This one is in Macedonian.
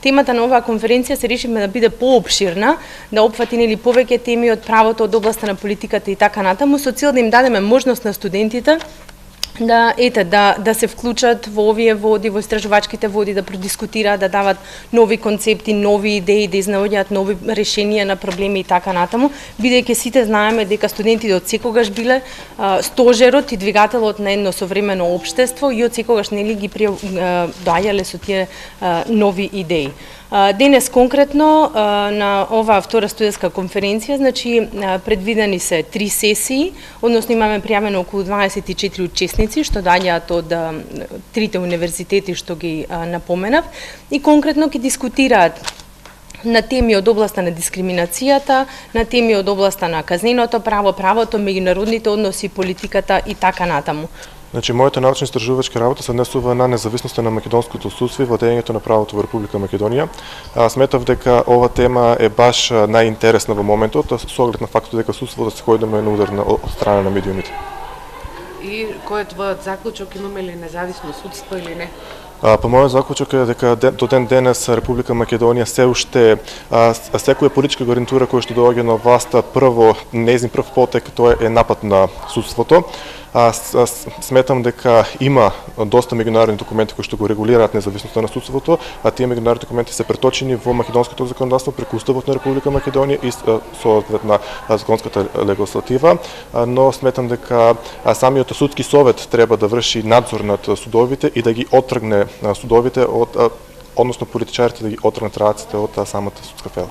темата на оваа конференција се решивме да биде поопширна, да опфати нели повеќе теми од правото, од областа на политиката и така натаму, со цел да им дадеме можност на студентите да се вклучат во овие води, во истражувачките води, да продискутираат, да дават нови концепти, нови идеи, да изнаоѓаат нови решенија на проблеми и така натаму, бидејќи сите знаеме дека студентите од секогаш биле стожерот и двигателот на едно современо општество и од секогаш нели ги доаѓале со тие нови идеи. Денес конкретно на оваа втора студентска конференција, значи предвидени се 3 сесии, односно имаме пријавено околу 24 учесници што доаѓаат од трите универзитети што ги напоменав и конкретно ќе дискутираат на теми од областа на дискриминацијата, на теми од областа на казненото право, правото, меѓународните односи, политиката и така натаму. Значи, мојата научно-истражувачка работа се однесува на независноста на македонското судство и владењето на правото во Република Македонија. Сметав дека ова тема е баш најинтересна во моментот, со оглед на фактот дека судството се дојдеме на удар од страна на медиумите. И кој е твојот заклучок, имаме ли независно судство или не? По мојот заклучок е дека до ден денес Република Македонија се уште секоја политичка гарнитура која што доаѓа на власта, прво нејзин прв потек тоа е напад на судството. Сметам дека има доста меѓународни документи кои што го регулираат независноста на судството, а тие меѓународни документи се преточени во македонското законодавство преку Уставот на Република Македонија и соодветна законската легислатива, но сметам дека самиот судски совет треба да врши надзор над судовите и да ги отргне судовите односно политичарите да ги отргнат раците од самата судска фела.